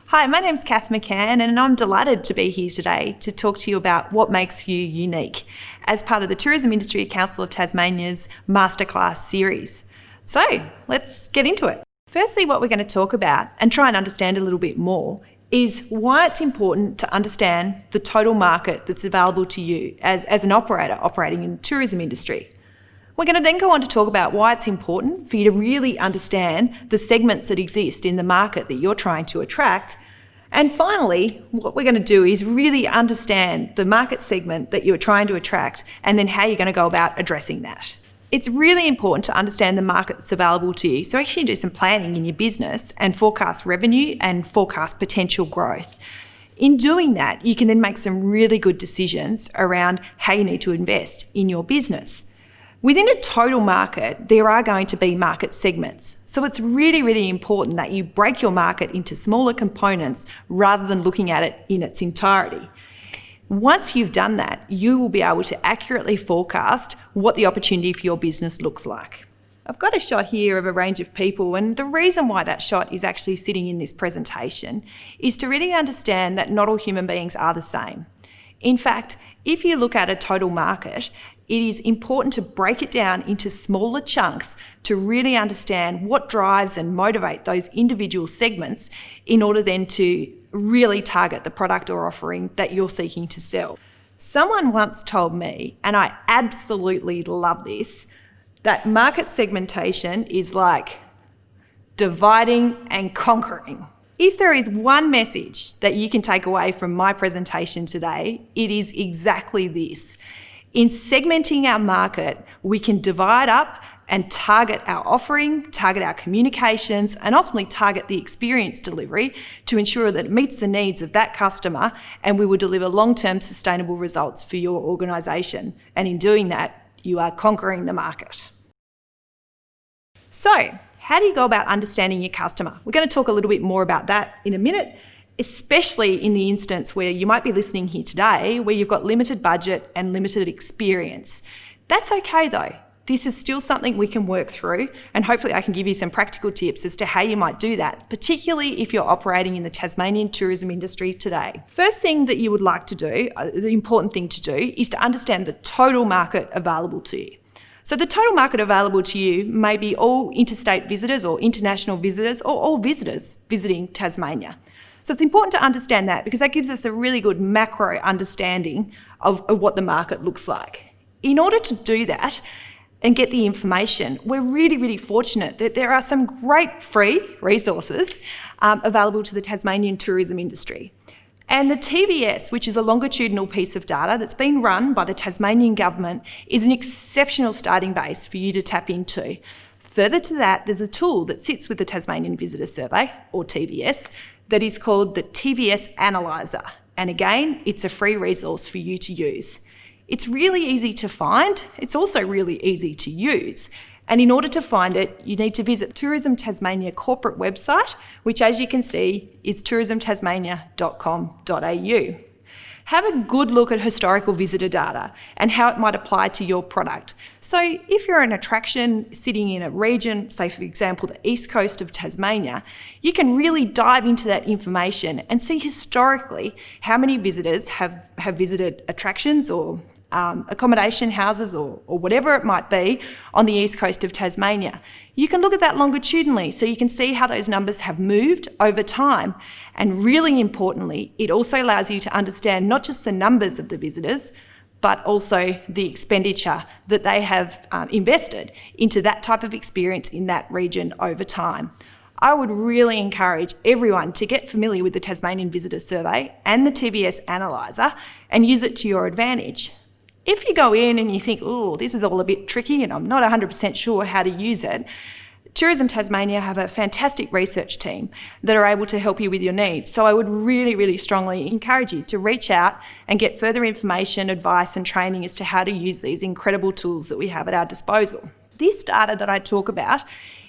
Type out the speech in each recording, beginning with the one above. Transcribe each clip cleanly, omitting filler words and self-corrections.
Hi, my name's KATH McCANN and I'm delighted to be here today to talk to you about what makes you unique as part of the Tourism Industry Council of Tasmania's MASTERCLASS series. So let's get into it. Firstly, what we're going to talk about and try and understand a little bit more is why it's important to understand the total market that's available to you as an operator operating in the tourism industry. We're going to then go on to talk about why it's important for you to really understand the segments that exist in the market that you're trying to attract. And finally, what we're going to do is really understand the market segment that you're trying to attract and then how you're going to go about addressing that. It's really important to understand the market that's available to you, so actually do some planning in your business and forecast revenue and forecast potential growth. In doing that, you can then make some really good decisions around how you need to invest in your business. Within a total market, there are going to be market segments. So it's really, really important that you break your market into smaller components rather than looking at it in its entirety. Once you've done that, you will be able to accurately forecast what the opportunity for your business looks like. I've got a shot here of a range of people, and the reason why that shot is actually sitting in this presentation is to really understand that not all human beings are the same. In fact, if you look at a total market, it is important to break it down into smaller chunks to really understand what drives and motivate those individual segments in order then to really target the product or offering that you're seeking to sell. Someone once told me, and I absolutely love this, that market segmentation is like dividing and conquering. If there is one message that you can take away from my presentation today, it is exactly this. In segmenting our market, we can divide up and target our offering, target our communications, and ultimately target the experience delivery to ensure that it meets the needs of that customer and we will deliver long-term sustainable results for your organisation. And in doing that, you are conquering the market. So, how do you go about understanding your customer? We're going to talk a little bit more about that in a minute, especially in the instance where you might be listening here today where you've got limited budget and limited experience. That's okay though. This is still something we can work through, and hopefully I can give you some practical tips as to how you might do that, particularly if you're operating in the Tasmanian tourism industry today. First thing that you would like to do, the important thing to do, is to understand the total market available to you. So the total market available to you may be all interstate visitors or international visitors or all visitors visiting Tasmania. So it's important to understand that because that gives us a really good macro understanding of what the market looks like. In order to do that and get the information, we're really, really fortunate that there are some great free resources available to the Tasmanian tourism industry. And the TVS, which is a longitudinal piece of data that's been run by the Tasmanian government, is an exceptional starting base for you to tap into. Further to that, there's a tool that sits with the Tasmanian Visitor Survey, or TVS, that is called the TVS Analyzer. And again, it's a free resource for you to use. It's really easy to find. It's also really easy to use. And in order to find it, you need to visit Tourism Tasmania corporate website, which as you can see is tourismtasmania.com.au. Have a good look at historical visitor data and how it might apply to your product. So if you're an attraction sitting in a region, say for example the east coast of Tasmania, you can really dive into that information and see historically how many visitors have visited attractions or accommodation houses or whatever it might be on the east coast of Tasmania. You can look at that longitudinally so you can see how those numbers have moved over time. And really importantly, it also allows you to understand not just the numbers of the visitors, but also the expenditure that they have invested into that type of experience in that region over time. I would really encourage everyone to get familiar with the Tasmanian Visitor Survey and the TVS Analyzer and use it to your advantage. If you go in and you think, oh, this is all a bit tricky and I'm not 100% sure how to use it, Tourism Tasmania have a fantastic research team that are able to help you with your needs. So I would really, really strongly encourage you to reach out and get further information, advice and training as to how to use these incredible tools that we have at our disposal. This data that I talk about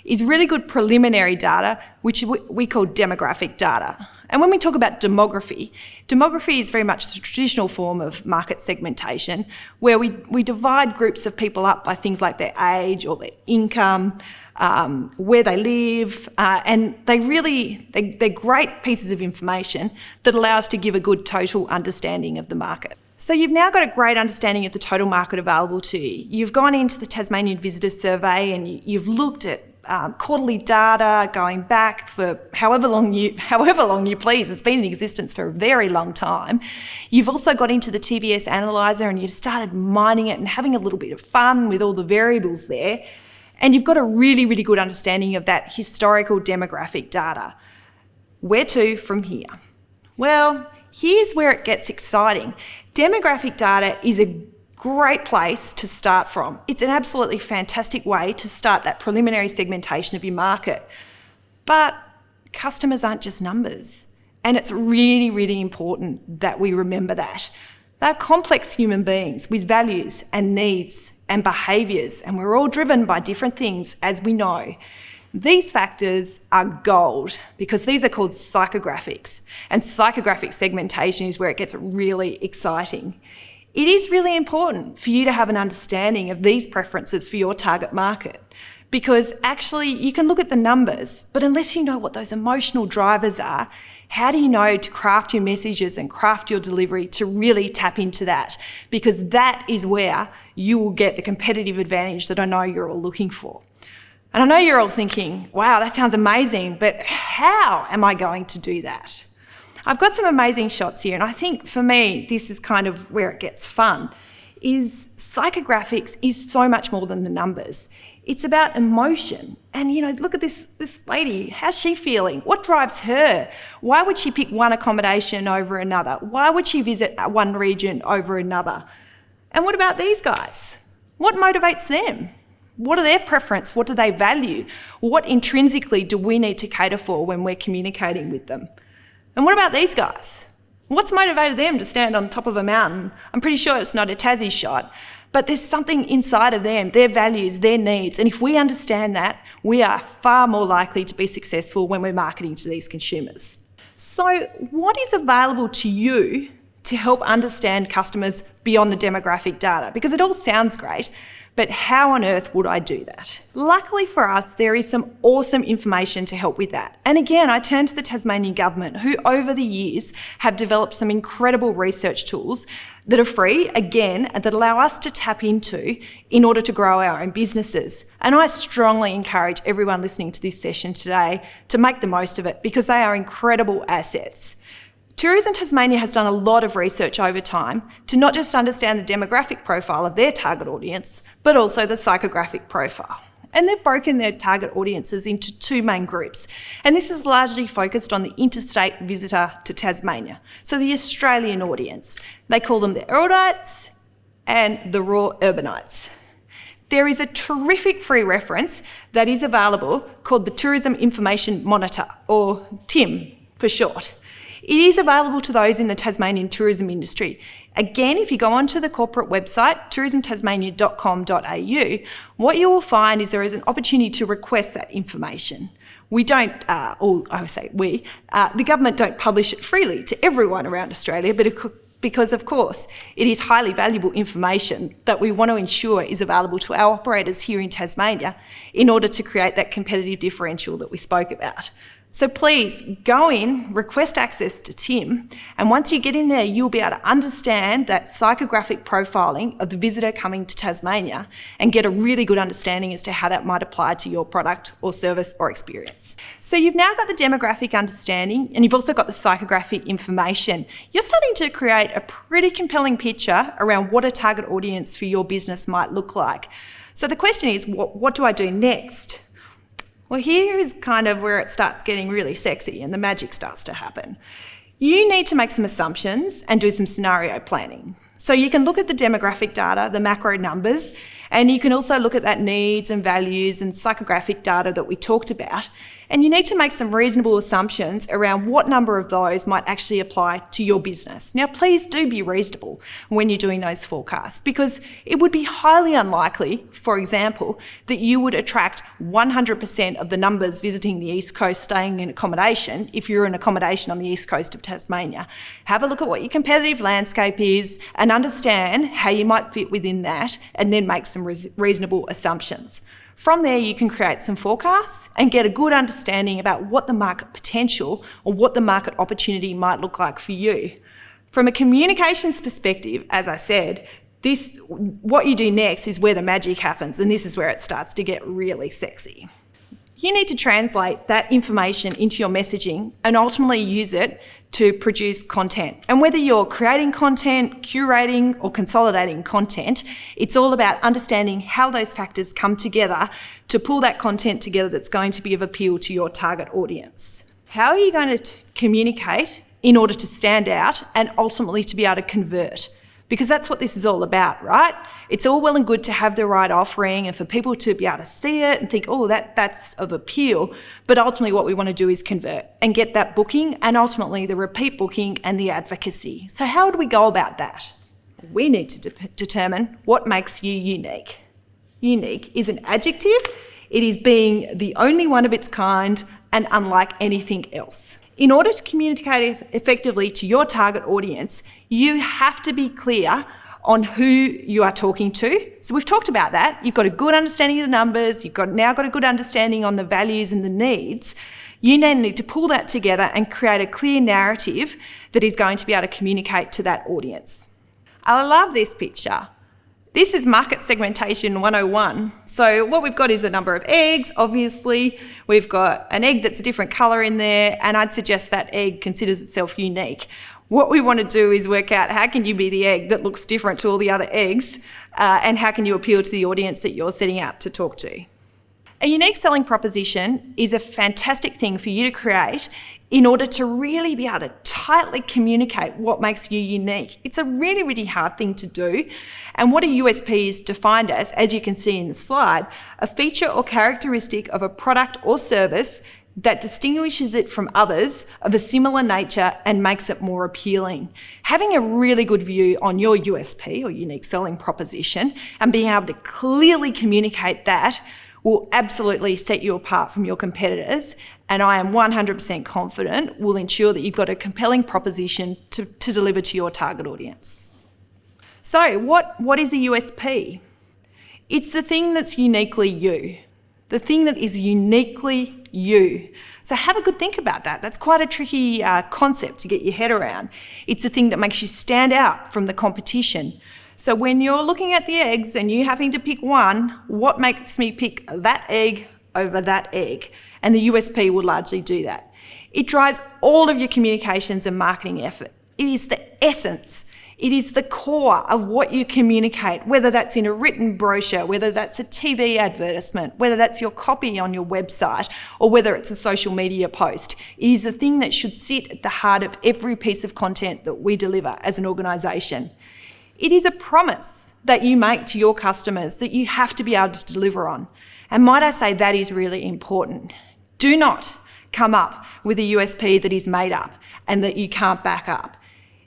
is really good preliminary data, which we call demographic data. And when we talk about demography is very much the traditional form of market segmentation, where we divide groups of people up by things like their age or their income, where they live, and they're great pieces of information that allow us to give a good total understanding of the market. So you've now got a great understanding of the total market available to you. You've gone into the Tasmanian Visitor Survey and you've looked at quarterly data going back for however long you please. It's been in existence for a very long time. You've also got into the TVS analyzer and you've started mining it and having a little bit of fun with all the variables there. And you've got a really, really good understanding of that historical demographic data. Where to from here? Well, here's where it gets exciting. Demographic data is a great place to start from. It's an absolutely fantastic way to start that preliminary segmentation of your market. But customers aren't just numbers. And it's really, really important that we remember that. They're complex human beings with values and needs and behaviours, and we're all driven by different things, as we know. These factors are gold because these are called psychographics, and psychographic segmentation is where it gets really exciting. It is really important for you to have an understanding of these preferences for your target market, because actually you can look at the numbers, but unless you know what those emotional drivers are, how do you know to craft your messages and craft your delivery to really tap into that? Because that is where you will get the competitive advantage that I know you're all looking for. And I know you're all thinking, wow, that sounds amazing, but how am I going to do that? I've got some amazing shots here, and I think for me, this is kind of where it gets fun, is psychographics is so much more than the numbers. It's about emotion. And, look at this lady. How's she feeling? What drives her? Why would she pick one accommodation over another? Why would she visit one region over another? And what about these guys? What motivates them? What are their preferences? What do they value? What intrinsically do we need to cater for when we're communicating with them? And what about these guys? What's motivated them to stand on top of a mountain? I'm pretty sure it's not a Tassie shot, but there's something inside of them, their values, their needs. And if we understand that, we are far more likely to be successful when we're marketing to these consumers. So what is available to you to help understand customers beyond the demographic data? Because it all sounds great, but how on earth would I do that? Luckily for us, there is some awesome information to help with that. And again, I turn to the Tasmanian government, who over the years have developed some incredible research tools that are free, again, that allow us to tap into in order to grow our own businesses. And I strongly encourage everyone listening to this session today to make the most of it, because they are incredible assets. Tourism Tasmania has done a lot of research over time to not just understand the demographic profile of their target audience, but also the psychographic profile. And they've broken their target audiences into two main groups. And this is largely focused on the interstate visitor to Tasmania. So the Australian audience. They call them the erudites and the raw urbanites. There is a terrific free reference that is available called the Tourism Information Monitor, or TIM for short. It is available to those in the Tasmanian tourism industry. Again, if you go onto the corporate website, tourismtasmania.com.au, what you will find is there is an opportunity to request that information. We don't, the government don't publish it freely to everyone around Australia, because of course it is highly valuable information that we want to ensure is available to our operators here in Tasmania in order to create that competitive differential that we spoke about. So please go in, request access to TIM, and once you get in there, you'll be able to understand that psychographic profiling of the visitor coming to Tasmania and get a really good understanding as to how that might apply to your product or service or experience. So you've now got the demographic understanding, and you've also got the psychographic information. You're starting to create a pretty compelling picture around what a target audience for your business might look like. So the question is, what do I do next? Well, here is kind of where it starts getting really sexy and the magic starts to happen. You need to make some assumptions and do some scenario planning. So you can look at the demographic data, the macro numbers, and you can also look at that needs and values and psychographic data that we talked about. And you need to make some reasonable assumptions around what number of those might actually apply to your business. Now, please do be reasonable when you're doing those forecasts, because it would be highly unlikely, for example, that you would attract 100% of the numbers visiting the East Coast staying in accommodation if you're in accommodation on the East Coast of Tasmania. Have a look at what your competitive landscape is and understand how you might fit within that, and then make some reasonable assumptions. From there, you can create some forecasts and get a good understanding about what the market potential or what the market opportunity might look like for you. From a communications perspective, as I said, what you do next is where the magic happens, and this is where it starts to get really sexy. You need to translate that information into your messaging and ultimately use it to produce content. And whether you're creating content, curating, or consolidating content, it's all about understanding how those factors come together to pull that content together that's going to be of appeal to your target audience. How are you going to communicate in order to stand out and ultimately to be able to convert? Because that's what this is all about, right? It's all well and good to have the right offering and for people to be able to see it and think, oh, that's of appeal. But ultimately what we want to do is convert and get that booking and ultimately the repeat booking and the advocacy. So how do we go about that? We need to determine what makes you unique. Unique is an adjective. It is being the only one of its kind and unlike anything else. In order to communicate effectively to your target audience, you have to be clear on who you are talking to. So we've talked about that. You've got a good understanding of the numbers. You've now got a good understanding on the values and the needs. You now need to pull that together and create a clear narrative that is going to be able to communicate to that audience. I love this picture. This is market segmentation 101. So what we've got is a number of eggs, obviously. We've got an egg that's a different colour in there, and I'd suggest that egg considers itself unique. What we want to do is work out how can you be the egg that looks different to all the other eggs, and how can you appeal to the audience that you're setting out to talk to. A unique selling proposition is a fantastic thing for you to create in order to really be able to tightly communicate what makes you unique. It's a really, really hard thing to do. And what a USP is defined as you can see in the slide, a feature or characteristic of a product or service that distinguishes it from others of a similar nature and makes it more appealing. Having a really good view on your USP or unique selling proposition and being able to clearly communicate that will absolutely set you apart from your competitors, and I am 100% confident will ensure that you've got a compelling proposition to deliver to your target audience. So what is a USP? It's the thing that's uniquely you, the thing that is uniquely you. So have a good think about that. That's quite a tricky concept to get your head around. It's the thing that makes you stand out from the competition. So when you're looking at the eggs and you're having to pick one, what makes me pick that egg over that egg? And the USP will largely do that. It drives all of your communications and marketing effort. It is the essence. It is the core of what you communicate, whether that's in a written brochure, whether that's a TV advertisement, whether that's your copy on your website, or whether it's a social media post. It is the thing that should sit at the heart of every piece of content that we deliver as an organisation. It is a promise that you make to your customers that you have to be able to deliver on. And might I say that is really important. Do not come up with a USP that is made up and that you can't back up.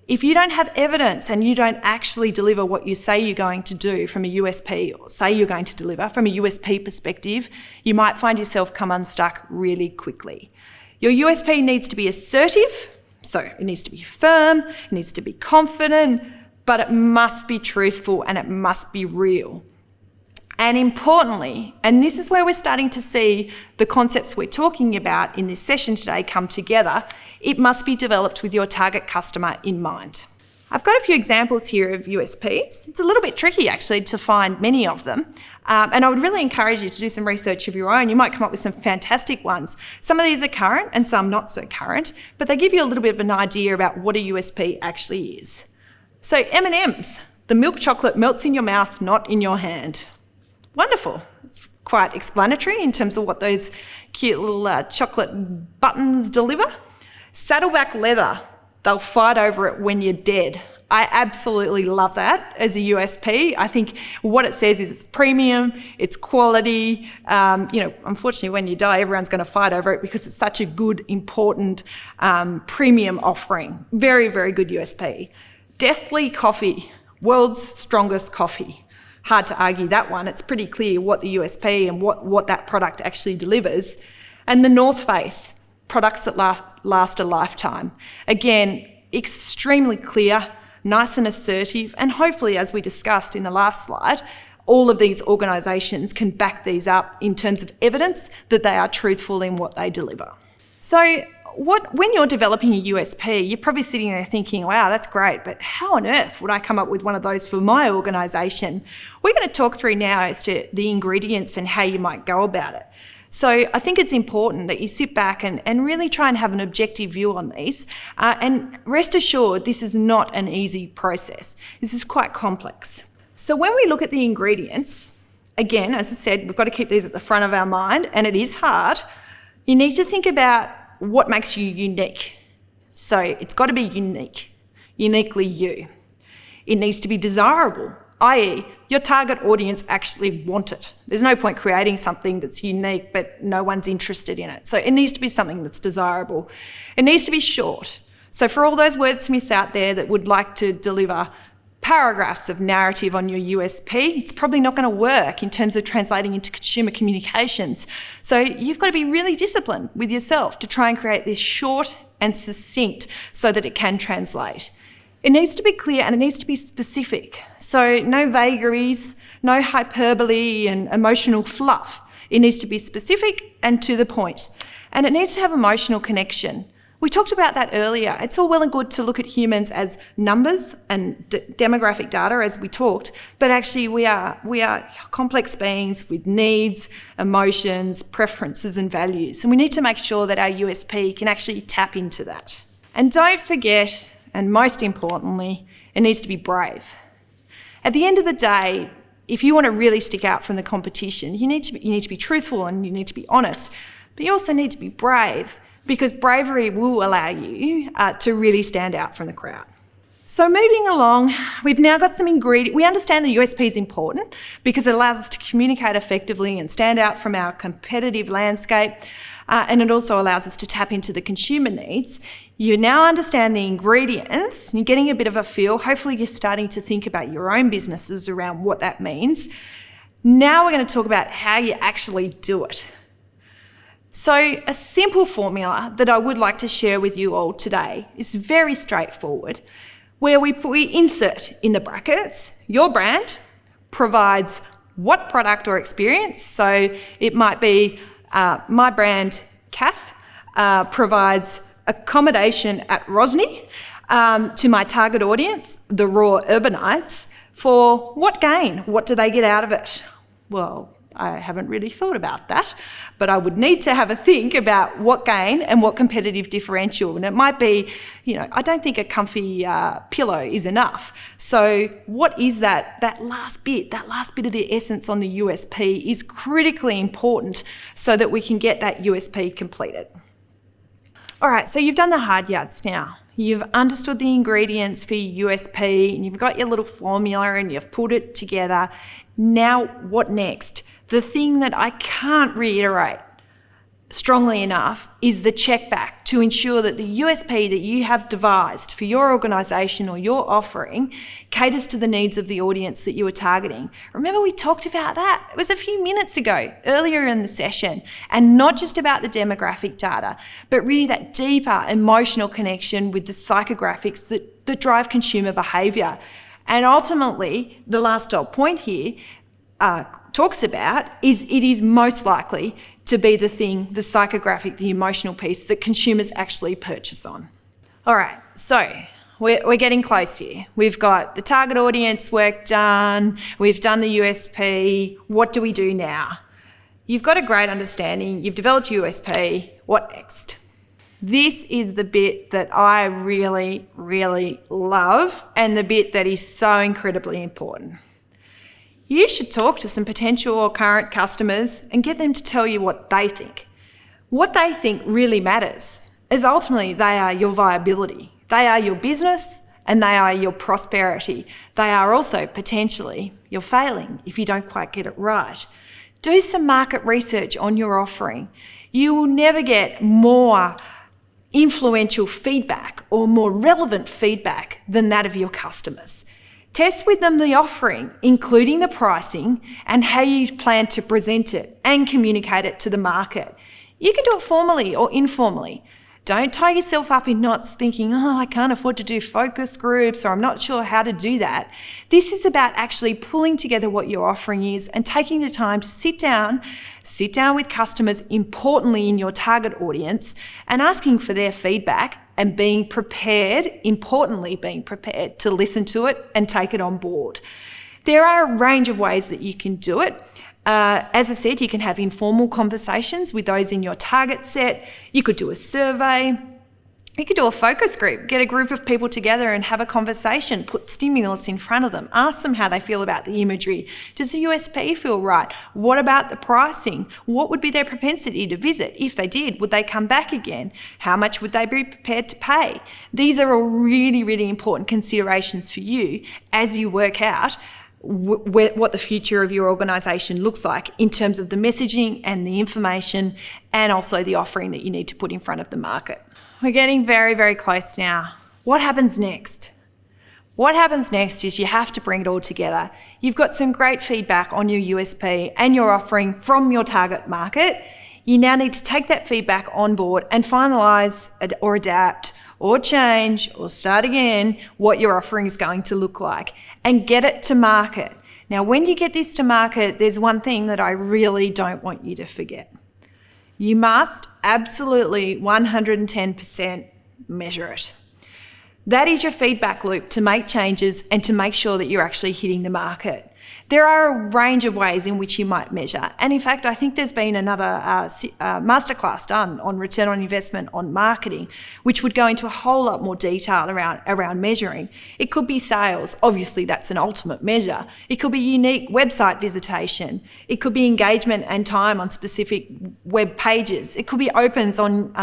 If you don't have evidence and you don't actually deliver what you say you're going to do from a USP, or say you're going to deliver from a USP perspective, you might find yourself come unstuck really quickly. Your USP needs to be assertive, so it needs to be firm, it needs to be confident, but it must be truthful and it must be real. And importantly, and this is where we're starting to see the concepts we're talking about in this session today come together, it must be developed with your target customer in mind. I've got a few examples here of USPs. It's a little bit tricky actually to find many of them. And I would really encourage you to do some research of your own. You might come up with some fantastic ones. Some of these are current and some not so current, but they give you a little bit of an idea about what a USP actually is. So M&M's, the milk chocolate melts in your mouth, not in your hand. Wonderful. It's quite explanatory in terms of what those cute little chocolate buttons deliver. Saddleback leather, they'll fight over it when you're dead. I absolutely love that as a USP. I think what it says is it's premium, it's quality. Unfortunately, when you die, everyone's going to fight over it because it's such a good, important, premium offering. Very, very good USP. Deathly coffee, world's strongest coffee. Hard to argue that one. It's pretty clear what the USP and what that product actually delivers. And the North Face, products that last a lifetime. Again, extremely clear, nice and assertive, and hopefully, as we discussed in the last slide, all of these organisations can back these up in terms of evidence that they are truthful in what they deliver. So when you're developing a USP, you're probably sitting there thinking, wow, that's great, but how on earth would I come up with one of those for my organisation? We're going to talk through now as to the ingredients and how you might go about it. So I think it's important that you sit back and really try and have an objective view on these. And rest assured, this is not an easy process. This is quite complex. So when we look at the ingredients, again, as I said, we've got to keep these at the front of our mind, and it is hard. You need to think about what makes you unique. So it's got to be unique, uniquely you. It needs to be desirable, i.e. your target audience actually want it. There's no point creating something that's unique but no one's interested in it. So it needs to be something that's desirable. It needs to be short. So for all those wordsmiths out there that would like to deliver paragraphs of narrative on your USP, it's probably not going to work in terms of translating into consumer communications. So you've got to be really disciplined with yourself to try and create this short and succinct so that it can translate. It needs to be clear and it needs to be specific. So no vagaries, no hyperbole and emotional fluff. It needs to be specific and to the point. And it needs to have emotional connection. We talked about that earlier. It's all well and good to look at humans as numbers and demographic data, as we talked, but actually we are complex beings with needs, emotions, preferences and values. And we need to make sure that our USP can actually tap into that. And don't forget, and most importantly, it needs to be brave. At the end of the day, if you want to really stick out from the competition, you need to be truthful and you need to be honest, but you also need to be brave, because bravery will allow you to really stand out from the crowd. So moving along, we've now got some ingredients. We understand the USP is important because it allows us to communicate effectively and stand out from our competitive landscape, and it also allows us to tap into the consumer needs. You now understand the ingredients, you're getting a bit of a feel. Hopefully you're starting to think about your own businesses around what that means. Now we're going to talk about how you actually do it. So a simple formula that I would like to share with you all today is very straightforward, where we insert in the brackets, your brand provides what product or experience. So it might be my brand, KATH, provides accommodation at Rosny to my target audience, the raw urbanites, for what gain? What do they get out of it? Well, I haven't really thought about that, but I would need to have a think about what gain and what competitive differential. And it might be, I don't think a comfy pillow is enough. So what is that last bit of the essence on the USP is critically important so that we can get that USP completed. All right, so you've done the hard yards now. You've understood the ingredients for your USP and you've got your little formula and you've put it together. Now, what next? The thing that I can't reiterate strongly enough is the check back to ensure that the USP that you have devised for your organisation or your offering caters to the needs of the audience that you are targeting. Remember, we talked about that. It was a few minutes ago, earlier in the session, and not just about the demographic data, but really that deeper emotional connection with the psychographics that drive consumer behaviour. And ultimately, the last dot point here talks about is it is most likely to be the thing, the psychographic, the emotional piece that consumers actually purchase on. All right, so we're getting close here. We've got the target audience work done, we've done the USP, what do we do now? You've got a great understanding, you've developed USP, what next? This is the bit that I really, really love and the bit that is so incredibly important. You should talk to some potential or current customers and get them to tell you what they think. What they think really matters, as ultimately they are your viability. They are your business and they are your prosperity. They are also potentially your failing if you don't quite get it right. Do some market research on your offering. You will never get more influential feedback or more relevant feedback than that of your customers. Test with them the offering, including the pricing and how you plan to present it and communicate it to the market. You can do it formally or informally. Don't tie yourself up in knots thinking, oh, I can't afford to do focus groups, or I'm not sure how to do that. This is about actually pulling together what your offering is and taking the time to sit down with customers, importantly in your target audience, and asking for their feedback and being prepared to listen to it and take it on board. There are a range of ways that you can do it. As I said, you can have informal conversations with those in your target set. You could do a survey. You could do a focus group, get a group of people together and have a conversation, put stimulus in front of them, ask them how they feel about the imagery. Does the USP feel right? What about the pricing? What would be their propensity to visit? If they did, would they come back again? How much would they be prepared to pay? These are all really, really important considerations for you as you work out what the future of your organisation looks like in terms of the messaging and the information and also the offering that you need to put in front of the market. We're getting very, very close now. What happens next? What happens next is you have to bring it all together. You've got some great feedback on your USP and your offering from your target market. You now need to take that feedback on board and finalise or adapt or change or start again what your offering is going to look like and get it to market. Now, when you get this to market, there's one thing that I really don't want you to forget. You must absolutely 110% measure it. That is your feedback loop to make changes and to make sure that you're actually hitting the market. There are a range of ways in which you might measure. And in fact, I think there's been another masterclass done on return on investment on marketing, which would go into a whole lot more detail around measuring. It could be sales. Obviously, that's an ultimate measure. It could be unique website visitation. It could be engagement and time on specific web pages. It could be opens on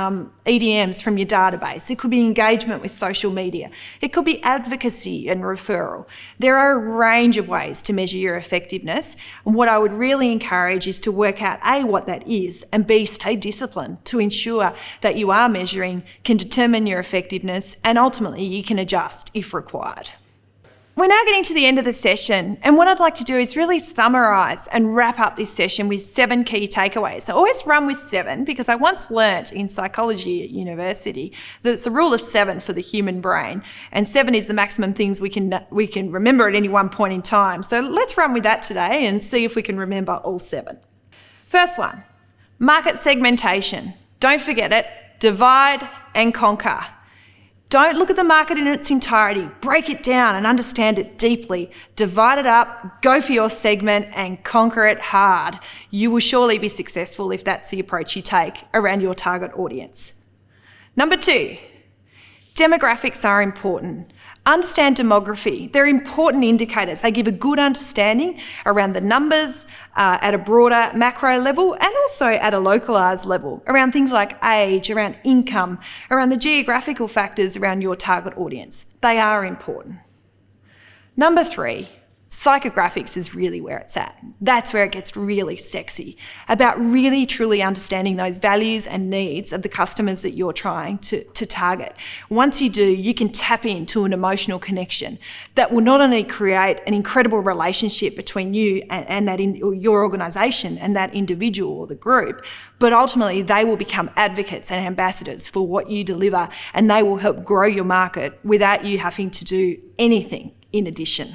EDMs from your database. It could be engagement with social media. It could be advocacy and referral. There are a range of ways to measure your effectiveness, and what I would really encourage is to work out A, what that is, and B, stay disciplined to ensure that you are measuring, can determine your effectiveness, and ultimately you can adjust if required. We're now getting to the end of the session, and what I'd like to do is really summarise and wrap up this session with 7 key takeaways. I always run with 7 because I once learnt in psychology at university that it's a rule of 7 for the human brain, and 7 is the maximum things we can remember at any one point in time. So let's run with that today and see if we can remember all 7. First one, market segmentation. Don't forget it. Divide and conquer. Don't look at the market in its entirety. Break it down and understand it deeply. Divide it up, go for your segment and conquer it hard. You will surely be successful if that's the approach you take around your target audience. Number 2, demographics are important. Understand demography. They're important indicators. They give a good understanding around the numbers at a broader macro level and also at a localised level around things like age, around income, around the geographical factors around your target audience. They are important. Number 3, psychographics is really where it's at. That's where it gets really sexy, about really truly understanding those values and needs of the customers that you're trying to target. Once you do, you can tap into an emotional connection that will not only create an incredible relationship between you and your organisation and that individual or the group, but ultimately they will become advocates and ambassadors for what you deliver, and they will help grow your market without you having to do anything in addition.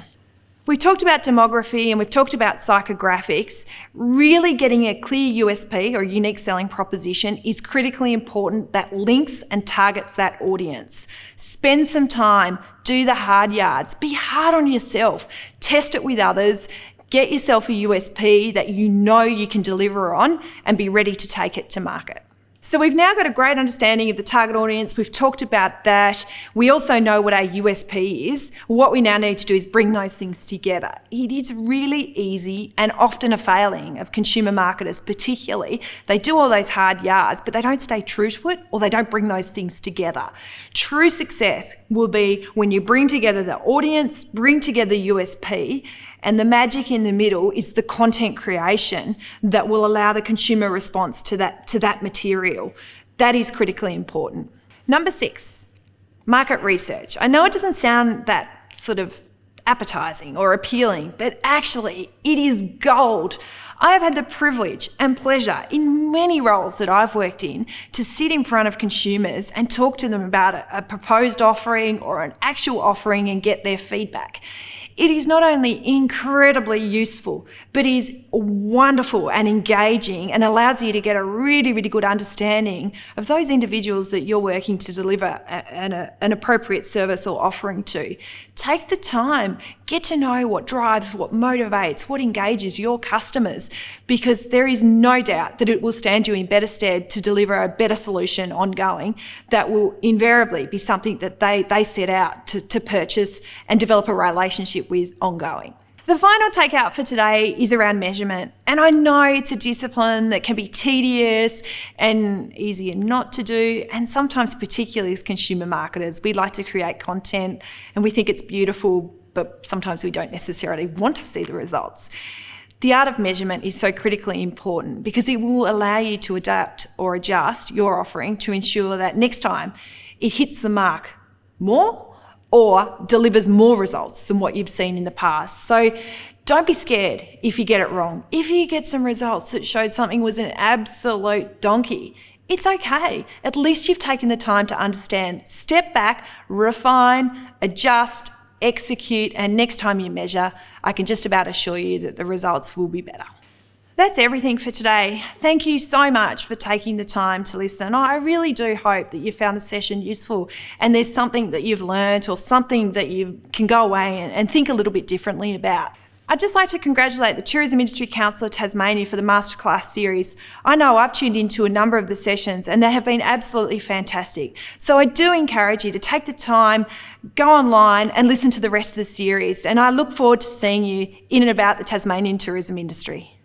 We've talked about demography and we've talked about psychographics. Really getting a clear USP or unique selling proposition is critically important that links and targets that audience. Spend some time, do the hard yards, be hard on yourself, test it with others, get yourself a USP that you know you can deliver on and be ready to take it to market. So we've now got a great understanding of the target audience. We've talked about that. We also know what our USP is. What we now need to do is bring those things together. It is really easy and often a failing of consumer marketers particularly. They do all those hard yards, but they don't stay true to it or they don't bring those things together. True success will be when you bring together the audience, bring together USP, and the magic in the middle is the content creation that will allow the consumer response to that material. That is critically important. Number 6, market research. I know it doesn't sound that sort of appetizing or appealing, but actually it is gold. I have had the privilege and pleasure in many roles that I've worked in to sit in front of consumers and talk to them about a proposed offering or an actual offering and get their feedback. It is not only incredibly useful, but is wonderful and engaging and allows you to get a really, really good understanding of those individuals that you're working to deliver an appropriate service or offering to. Take the time, get to know what drives, what motivates, what engages your customers, because there is no doubt that it will stand you in better stead to deliver a better solution ongoing that will invariably be something that they set out to purchase and develop a relationship with ongoing. The final takeout for today is around measurement. And I know it's a discipline that can be tedious and easier not to do. And sometimes, particularly as consumer marketers, we like to create content and we think it's beautiful, but sometimes we don't necessarily want to see the results. The art of measurement is so critically important because it will allow you to adapt or adjust your offering to ensure that next time it hits the mark more or delivers more results than what you've seen in the past. So don't be scared if you get it wrong. If you get some results that showed something was an absolute donkey, it's okay. At least you've taken the time to understand, step back, refine, adjust, execute, and next time you measure, I can just about assure you that the results will be better. That's everything for today. Thank you so much for taking the time to listen. I really do hope that you found the session useful and there's something that you've learnt or something that you can go away and think a little bit differently about. I'd just like to congratulate the Tourism Industry Council of Tasmania for the Masterclass series. I know I've tuned into a number of the sessions and they have been absolutely fantastic. So I do encourage you to take the time, go online and listen to the rest of the series. And I look forward to seeing you in and about the Tasmanian tourism industry.